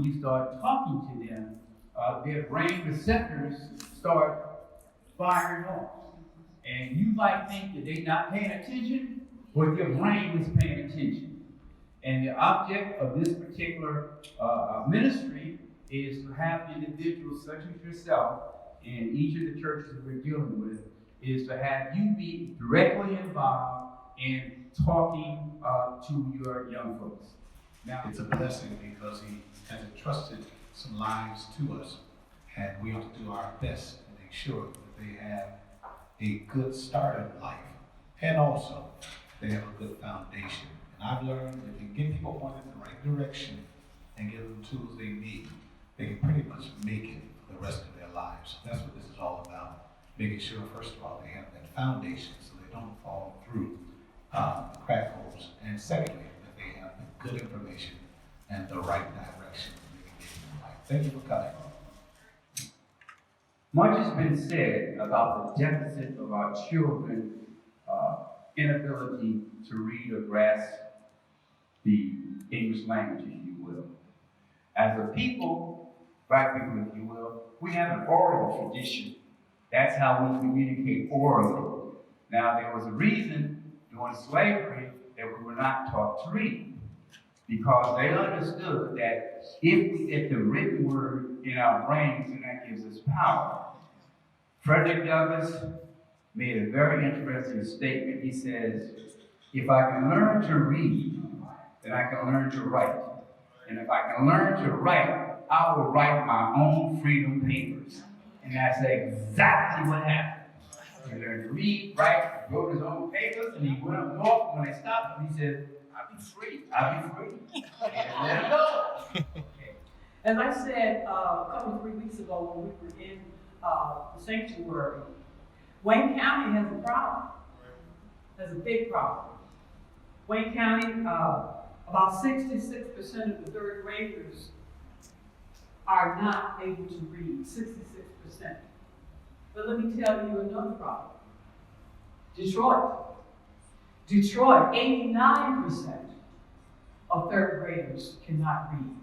you start talking to them, their brain receptors start firing off. And you might think that they're not paying attention, but their brain is paying attention. And the object of this particular ministry is to have individuals such as yourself in each of the churches that we're dealing with, is to have you be directly involved in talking to your young folks. Now, it's a blessing because he has entrusted some lives to us, and we ought to do our best to make sure that they have a good start in life, and also they have a good foundation. And I've learned if you get people pointed in the right direction and give them the tools they need, they can pretty much make it for the rest of their lives. So that's what this is all about, making sure, first of all, they have that foundation so they don't fall through the crack holes, and secondly, that they have the good information and the right direction that they can get in life. Thank you for coming. Much has been said about the deficit of our children's inability to read or grasp the English language, if you will. As a people, black people, if you will, we have an oral tradition. That's how we communicate orally. Now, there was a reason during slavery that we were not taught to read, because they understood that if we get the written word in our brains, then that gives us power. Frederick Douglass made a very interesting statement. He says, if I can learn to read, then I can learn to write. And if I can learn to write, I will write my own freedom papers. And that's exactly what happened. He learned to read, write, wrote his own papers, and he went up north. When they stopped him, he said, I'll be free. I'll be free. And let him go. Okay. As I said a couple of 3 weeks ago when we were in the sanctuary, Wayne County has a problem. Has a big problem. Wayne County, about 66% of the third graders are not able to read, 66%. But let me tell you another problem. Detroit, 89% of third graders cannot read.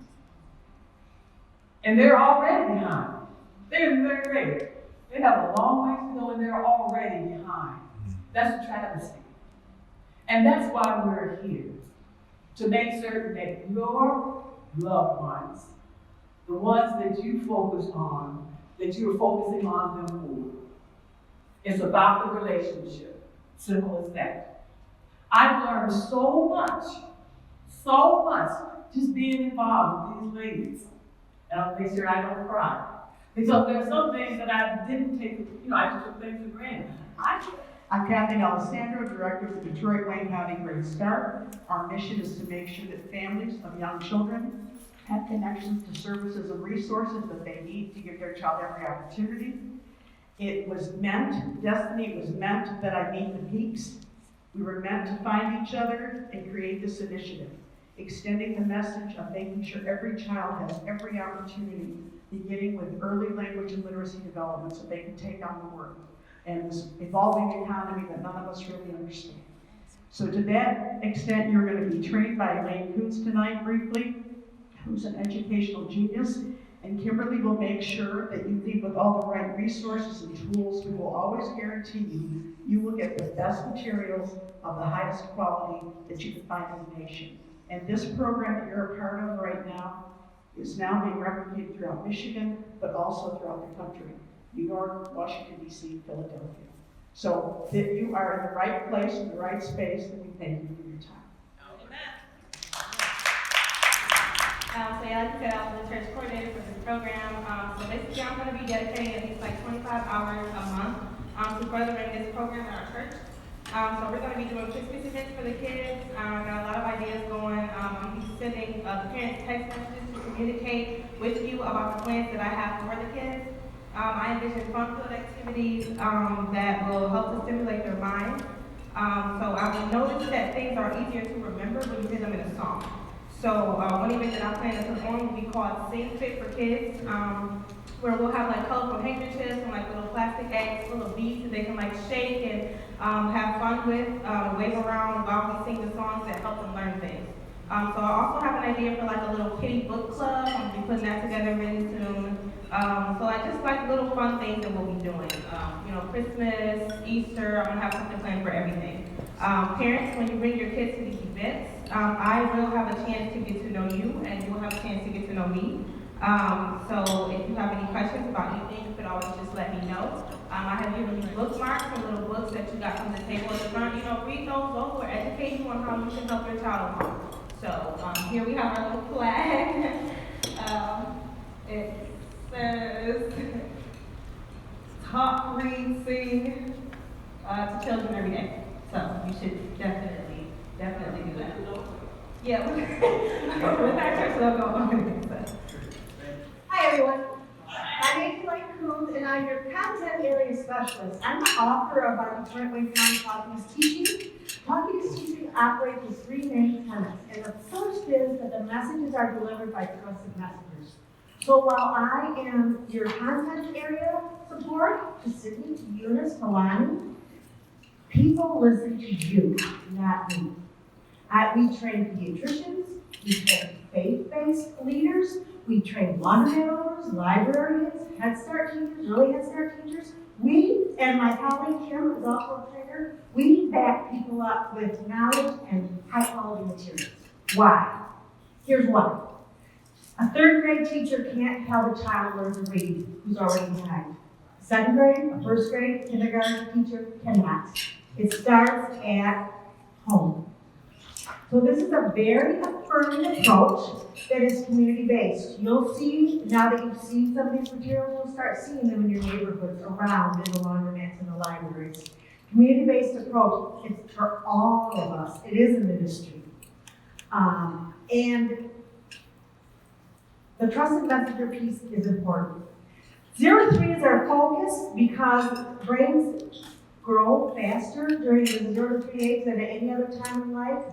And they're already behind. They're in third grade. They have a long ways to go and they're already behind. That's a travesty. And that's why we're here, to make certain that your loved ones, the ones that you focus on, that you're focusing on them more, it's about the relationship. Simple as that. I've learned so much just being involved with these ladies. And I'll make sure I don't cry. Because there are some things that I didn't take, I just took things for granted. I'm Kathy Alessandro, Director of the Detroit Wayne County Great Start. Our mission is to make sure that families of young children have connections to services and resources that they need to give their child every opportunity. It was meant, destiny was meant that I meet the peaks. We were meant to find each other and create this initiative, extending the message of making sure every child has every opportunity, beginning with early language and literacy development so they can take on the world and this evolving economy that none of us really understand. So to that extent, you're going to be trained by Elaine Koontz tonight briefly, who's an educational genius, and Kimberly will make sure that you leave with all the right resources and tools. We will always guarantee you, you will get the best materials of the highest quality that you can find in the nation. And this program that you're a part of right now is now being replicated throughout Michigan, but also throughout the country. New York, Washington, D.C., Philadelphia. So that you are in the right place, in the right space, and we thank you for your time. So yeah, like I said, I was the church coordinator for this program. So basically I'm going to be dedicating at least like 25 hours a month to furthering this program at our church. So we're going to be doing Christmas events for the kids. Got a lot of ideas going. I'm sending the parents text messages to communicate with you about the plans that I have for the kids. I envision fun-filled activities that will help to stimulate their minds. So I will notice that things are easier to remember when you hear them in a song. So one event that I plan to perform will be called Sing Fit for Kids, where we'll have like colorful handkerchiefs and like little plastic eggs full of beads that they can like shake and have fun with, wave around while we sing the songs that help them learn things. So I also have an idea for like a little kitty book club. I'm going to be putting putting that together really soon. So I just like little fun things that we'll be doing. Christmas, Easter, I'm gonna have something planned for everything. Parents, when you bring your kids to these events, I will have a chance to get to know you, and you will have a chance to get to know me. So if you have any questions about anything, you could always just let me know. I have given you bookmarks and little books that you got from the table at the front. Read those. Those will educate you on how you can help your child along. So here we have our little flag. It says, talk, read, sing to children every day. So you should definitely do that. Yeah, with our church logo on it. So. Hi everyone, my name is Elaine Coons and I'm your content area specialist. I'm the author of our Detroit Wayne County Talking is Teaching. Talking is Teaching operates with three main tenets, and the first is that the messages are delivered by trusted messengers. So while I am your content area support to Sydney, to Eunice, to Lonnie, people listen to you, not me. We train pediatricians, we train faith-based leaders, we train laundry owners, librarians, Head Start teachers, early Head Start teachers. We, and my colleague Kim is also a trainer, we back people up with knowledge and high-quality materials. Why? Here's why. A third grade teacher can't help a child learn to read who's already behind. A second grade, a first grade, kindergarten teacher cannot. It starts at home. So this is a very affirming approach that is community-based. You'll see, now that you've seen some of these materials, you'll start seeing them in your neighborhoods, around in the laundromats and the libraries. Community-based approach, it's for all of us. It is a ministry. And the trusted messenger piece is important. 0 to 3 is our focus because brains grow faster during the 0 to 3 age than at any other time in life.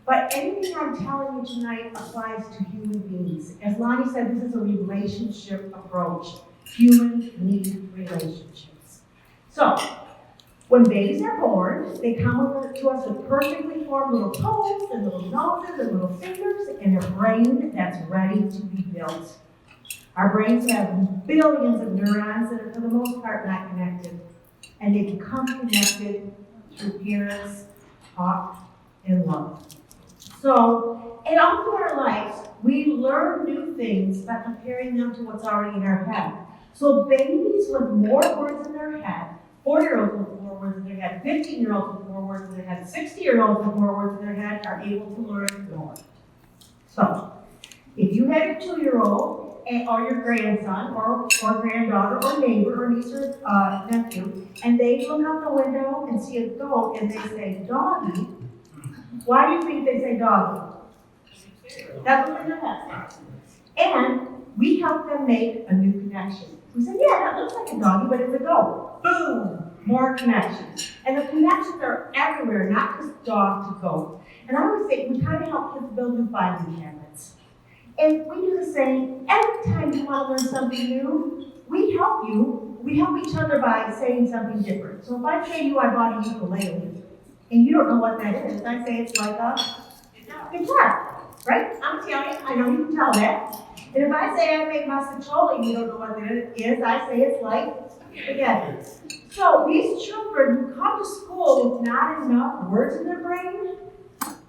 But anything I'm telling you tonight applies to human beings. As Lonnie said, this is a relationship approach. Humans need relationships. So, when babies are born, they come to us with perfectly formed little toes and little noses and little fingers and a brain that's ready to be built. Our brains have billions of neurons that are for the most part not connected. And they become connected through parents, talk, and love. So, and all through our lives, we learn new things by comparing them to what's already in our head. So babies with more words in their head, 4-year-olds with more words in their head, 15-year-olds with more words in their head, 60-year-olds with more words in their head are able to learn more. So, if you have a 2-year-old or your grandson or granddaughter or neighbor or niece or nephew, and they look out the window and see a goat and they say, doggy, why do you think they say doggy? That's what's in their head. And we help them make a new connection. We say, yeah, that looks like a doggy, but it's a goat. Boom, more connections. And the connections are everywhere, not just dog to goat. And I always say, we kind of help kids build new bonding habits. And we do the same. Every time you want to learn something new, we help you. We help each other by saying something different. So if I say to you, I bought a ukulele, and you don't know what that is, I say it's like a guitar, right? I'm telling you, I know you can tell that. And if I say I make masticcioli and you don't know what that is, I say it's like spaghetti. So these children who come to school with not enough words in their brain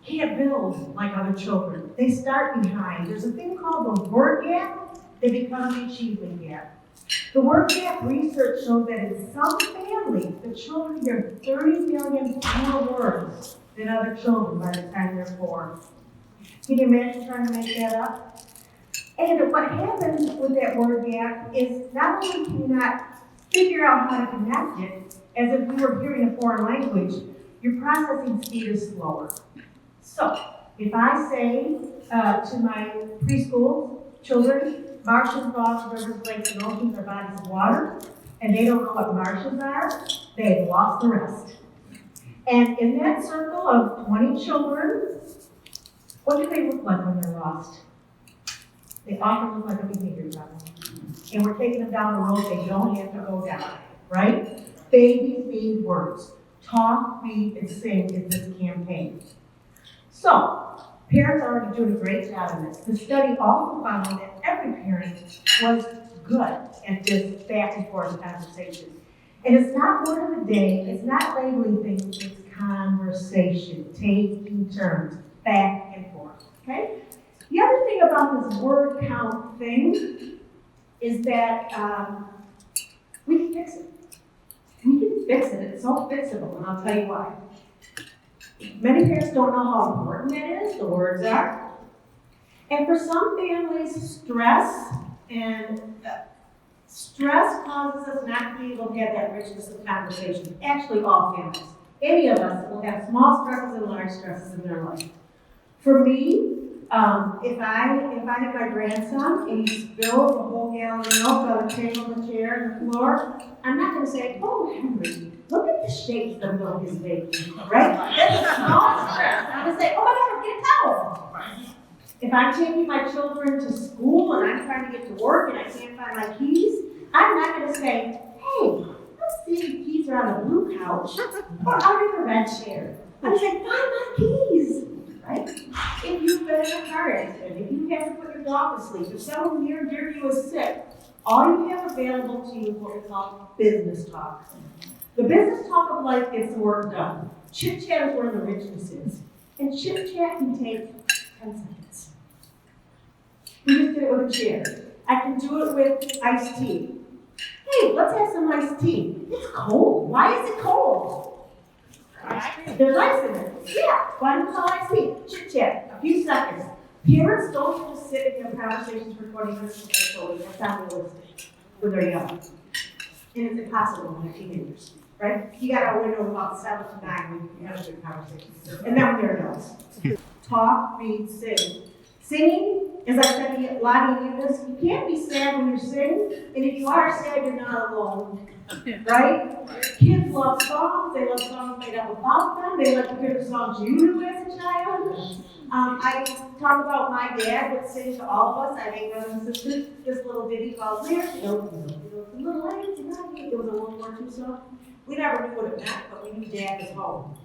can't build like other children. They start behind. There's a thing called the word gap. They become the achievement gap. The word gap research shows that in some families, the children hear 30 million more words than other children by the time they're 4. Can you imagine trying to make that up? And what happens with that word gap is not only can you not figure out how to connect it, as if we were hearing a foreign language, your processing speed is slower. So, if I say to my preschool children, marshes, bogs, rivers, lakes, and oceans are bodies of water, and they don't know what marshes are, they've lost the rest. And in that circle of 20 children, what do they look like when they're lost? They often look like a behavior problem. And we're taking them down a road they don't have to go down, right? Babies need words. Talk, read, and sing is this campaign. So, parents are already doing a great job in this. The study also found that every parent was good at this back and forth conversation. And it's not word of the day, it's not labeling things, it's conversation, taking turns, back and forth, okay? The other thing about this word count thing is that we can fix it. We can fix it, it's so fixable, and I'll tell you why. Many parents don't know how important that is, the words are. And for some families, stress causes us not to be able to have that richness of conversation. Actually, all families. Any of us will have small stresses and large stresses in their life. For me, if I have my grandson and he spills a whole gallon of milk on the table, the chair, and the floor, I'm not going to say, "Oh, Henry, look at the shape the milk is making," right? That's a small stress. I'm going to say, "Oh my God, get a towel." If I'm taking my children to school and I'm trying to get to work and I can't find my keys, I'm not going to say, "Hey, let's see if the keys are on the blue couch or under the red chair." I'm saying, "Find my keys." Right? If you've been in a car accident, if you have to put your dog to sleep, if someone near and dear to you is sick, all you have available to you is what we call business talk. The business talk of life gets the work done. Chit chat is where the richness is. And chit chat can take 10 seconds. We just did it with a chair. I can do it with iced tea. Hey, let's have some iced tea. It's cold. Why is it cold? There's ice in it. Yeah, why don't we call iced tea? Chit chat, a few seconds. Parents don't just sit and have conversations for 20 minutes with their children. That's not realistic when they're young. And it's impossible when they're teenagers, right? You got a window of about 7 to 9 when you can have a good conversation. And then when they're adults. Talk, read, sing. Singing, as I said to Lottie and this, you can't be sad when you sing, and if you are sad, you're not alone, right? Kids love songs, they love songs made up about them, they like to hear the songs you knew as a child. I talk about my dad would sing to all of us, I have 8 brothers and sisters, this little ditty called Little Ladies Tonight. It was a World War II song. We never knew what it meant, but we knew Dad was home.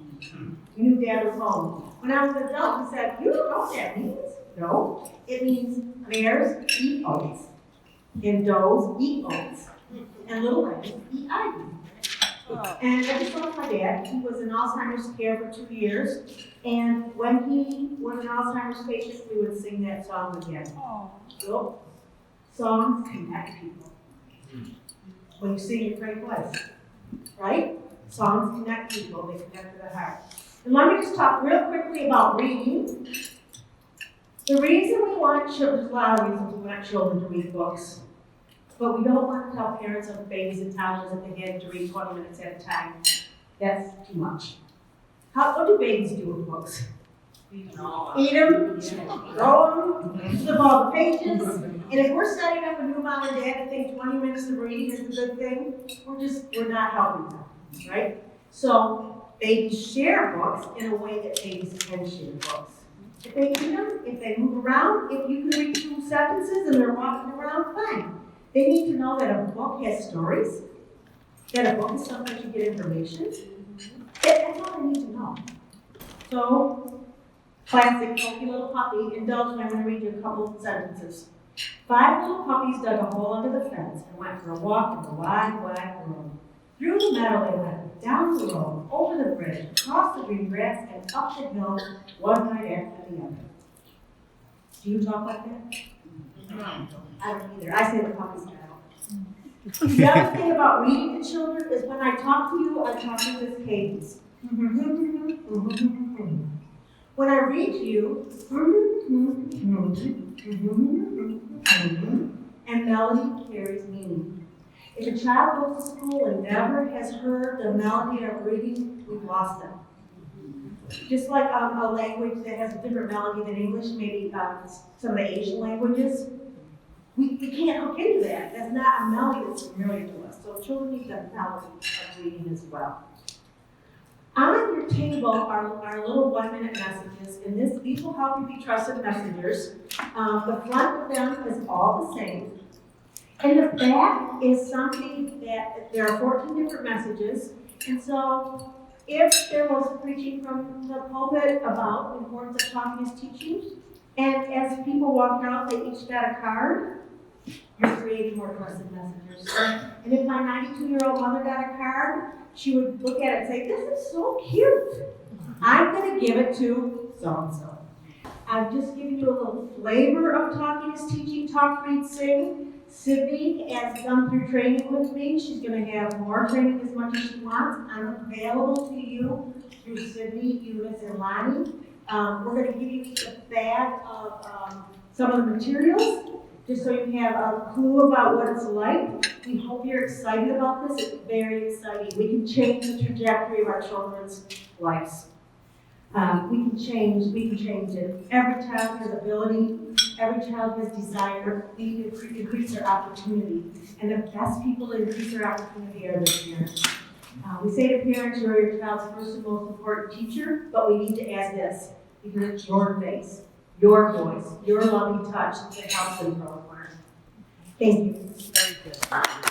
We knew Dad was home. When I was an adult, he said, "You don't know what that means." No, it means mares eat oats, and does eat oats, and little lambs eat ivy. And I just love my dad. He was in Alzheimer's care for 2 years, and when he was an Alzheimer's patient, we would sing that song again. So, songs connect people. When you sing, you create place, right? Songs connect people. They connect to the heart. And let me just talk real quickly about reading. The reason we want children, there's a lot of reasons we want children to read books, but we don't want to tell parents of babies and toddlers that they have to read 20 minutes at a time. That's too much. What do babies do with books? Eat them, throw them, flip all the pages. And if we're setting up a new mom and dad to think 20 minutes of reading is a good thing, we're not helping them, right? So babies share books in a way that babies can share books. If they eat them, if they move around, if you can read 2 sentences and they're walking around, fine. They need to know that a book has stories, that a book is sometimes you get information. That's all they need to know. So, classic Pokey Little Puppy, indulge me, I'm going to read you a couple of sentences. 5 little puppies dug a hole under the fence and went for a walk in the wide, wide world. Through the meadow they went, down the road, over the bridge, across the green grass, and up the hill, one night after the other. Do you talk like that? I don't either. I say the puppies now. The other thing about reading to children is when I talk to you, I talk in this cadence. When I read to you, and melody carries meaning. If a child goes to school and never has heard the melody of reading, we've lost them. Just like a language that has a different melody than English, maybe some of the Asian languages, we can't hook into that. That's not a melody that's familiar to us. So children need the melody of reading as well. On your table are little 1-minute messages, and these will help you be trusted messengers. The front of them is all the same. And the back is something that there are 14 different messages. And so if there was preaching from the pulpit about the importance of talking is teaching, And as people walked out, they each got a card. You're creating more trusted messengers. And if my 92-year-old mother got a card, she would look at it and say, this is so cute. I'm gonna give it to so-and-so. I've just given you a little flavor of Talking is Teaching, Talk, Read, Sing. Sydney has gone through training with me. She's gonna have more training as much as she wants. I'm available to you through Sydney, Eunice, and Lonnie. We're gonna give you each a bag of some of the materials, just so you have a clue about what it's like. We hope you're excited about this. It's very exciting. We can change the trajectory of our children's lives. We can change it. Every child has ability, every child has desire. We need to increase their opportunity. And the best people to increase their opportunity are the parents. We say to parents, you're your child's first and most important teacher, but we need to add this, because it's your face, your voice, your loving touch that helps them grow and learn. Thank you. Very good.